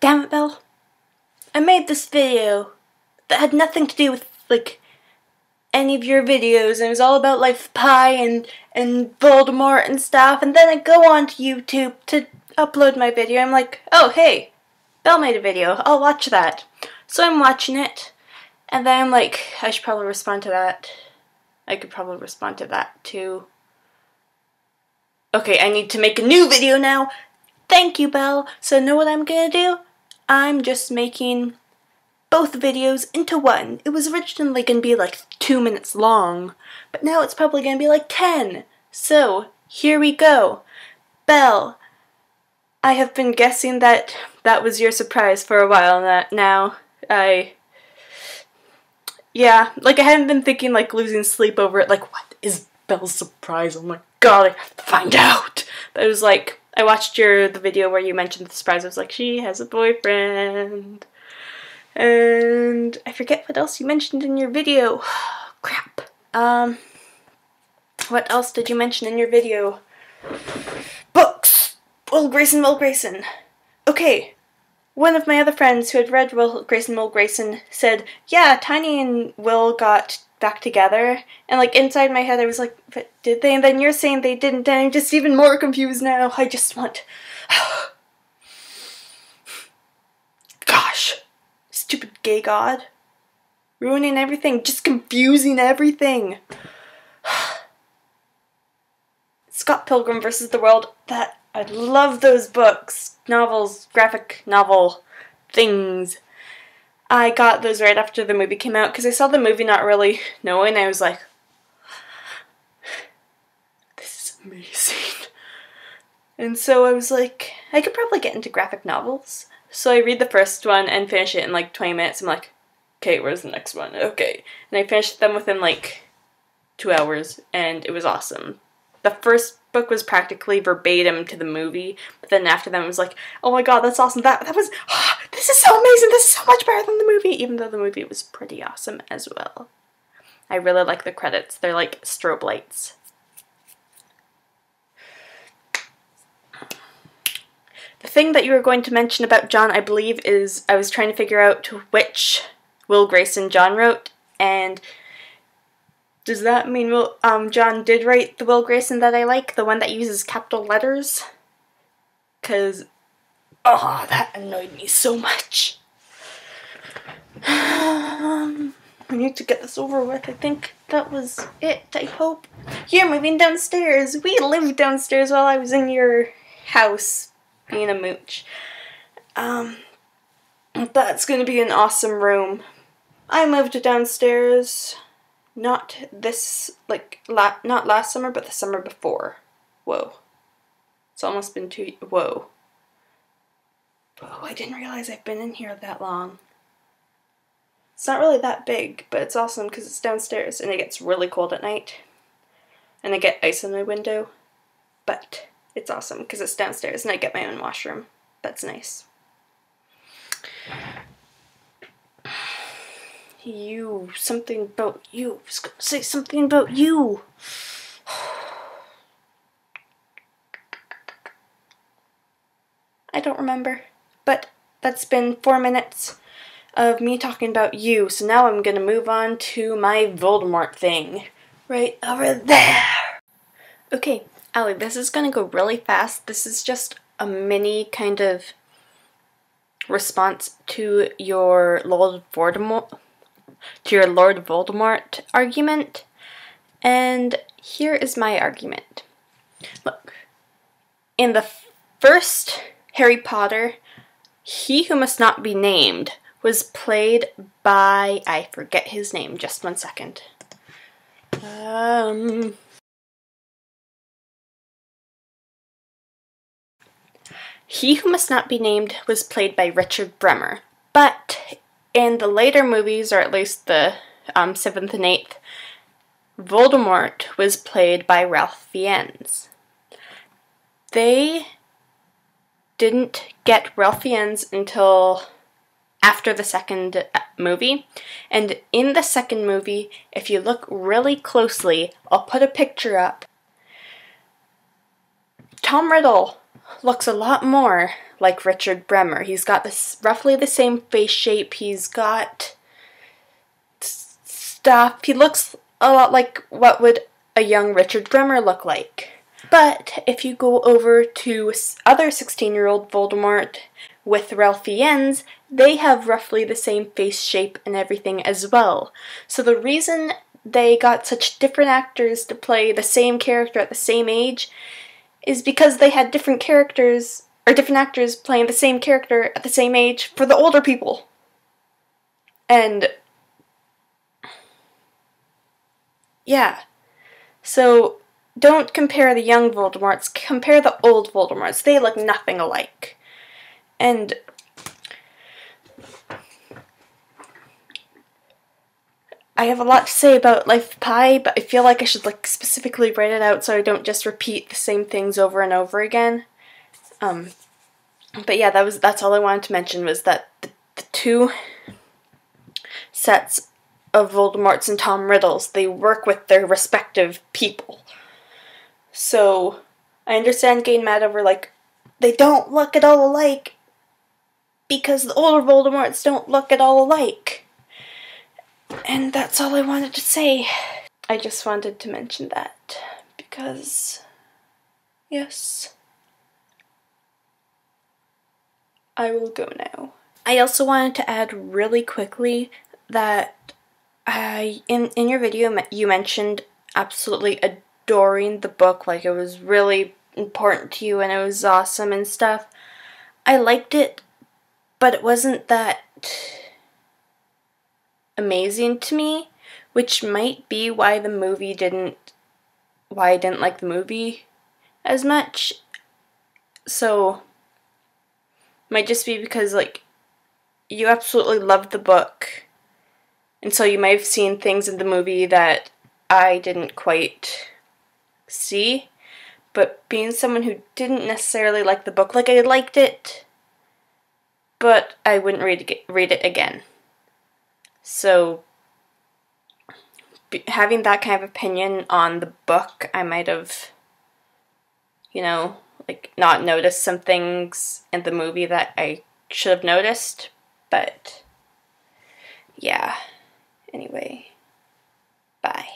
Damn it, Belle. I made this video that had nothing to do with, like, any of your videos, and it was all about Life of Pi and Voldemort and stuff, and then I go on to YouTube to upload my video. I'm like, oh, hey, Belle made a video. I'll watch that. So I'm watching it, and then I'm like, I should probably respond to that. I could probably respond to that, too. Okay, I need to make a new video now. Thank you, Belle. So know what I'm gonna do? I'm just making both videos into one. It was originally gonna be like 2 minutes long, but now it's probably gonna be like 10. So, here we go. Belle, I have been guessing that that was your surprise for a while now. Yeah, like I haven't been thinking like losing sleep over it, like what is Belle's surprise? Oh my god, I have to find out. But it was like, I watched the video where you mentioned the surprise. I was like, she has a boyfriend. And I forget what else you mentioned in your video. Crap. What else did you mention in your video? Books! Will Grayson. Okay. One of my other friends who had read Will Grayson said, yeah, Tiny and Will got back together. And like inside my head I was like, but did they? And then you're saying they didn't, and I'm just even more confused now. I just want... Gosh. Stupid gay god. Ruining everything, just confusing everything. Scott Pilgrim vs. the World, I love those books, novels, graphic novel things. I got those right after the movie came out because I saw the movie not really knowing. I was like, this is amazing. And so I was like, I could probably get into graphic novels. So I read the first one and finish it in like 20 minutes. I'm like, okay, where's the next one? Okay. And I finished them within like 2 hours and it was awesome. The first book was practically verbatim to the movie, but then after that it was like, oh my god, that's awesome. That was, this is so amazing. This is so much better than the movie, even though the movie was pretty awesome as well. I really like the credits. They're like strobe lights. The thing that you were going to mention about John, I believe, is I was trying to figure out which Will Grayson John wrote, and does that mean John did write the Will Grayson that I like? The one that uses capital letters? Because, oh, that annoyed me so much. I need to get this over with. I think that was it, I hope. You're moving downstairs. We lived downstairs while I was in your house being a mooch. That's going to be an awesome room. I moved downstairs... Not this, like, not last summer, but the summer before. Whoa. It's almost been whoa. Whoa, I didn't realize I've been in here that long. It's not really that big, but it's awesome because it's downstairs and it gets really cold at night. And I get ice in my window. But it's awesome because it's downstairs and I get my own washroom. That's nice. Something about you. I was gonna say something about you. I don't remember. But that's been 4 minutes of me talking about you. So now I'm gonna move on to my Voldemort thing. Right over there. Okay, Allie, this is gonna go really fast. This is just a mini kind of response to your Lord Voldemort argument, and here is my argument. Look, in the first Harry Potter, he who must not be named was played by, I forget his name, just 1 second. He who must not be named was played by Richard Bremmer, but in the later movies, or at least the 7th and 8th, Voldemort was played by Ralph Fiennes. They didn't get Ralph Fiennes until after the second movie, and in the second movie, if you look really closely, I'll put a picture up, Tom Riddle looks a lot more like Richard Bremmer. He's got this roughly the same face shape. He's got stuff. He looks a lot like what would a young Richard Bremmer look like. But if you go over to other 16-year-old Voldemort with Ralph Fiennes, they have roughly the same face shape and everything as well. So the reason they got such different actors to play the same character at the same age is because they had different characters, or different actors playing the same character at the same age for the older people. And yeah, so don't compare the young Voldemorts, compare the old Voldemorts. They look nothing alike. And I have a lot to say about Life of Pi, but I feel like I should specifically write it out so I don't just repeat the same things over and over again. But yeah, that's all I wanted to mention, was that the two sets of Voldemorts and Tom Riddles, they work with their respective people. So I understand getting mad over they don't look at all alike because the older Voldemorts don't look at all alike. And that's all I wanted to say. I just wanted to mention that because, yes, I will go now. I also wanted to add really quickly that in your video you mentioned absolutely adoring the book, like it was really important to you and it was awesome and stuff. I liked it, but it wasn't that amazing to me, which might be why I didn't like the movie as much. So might just be because you absolutely loved the book, and so you might have seen things in the movie that I didn't quite see. But being someone who didn't necessarily like the book, I liked it, but I wouldn't read it again. So, having that kind of opinion on the book, I might have, not noticed some things in the movie that I should have noticed, but, yeah. Anyway, bye.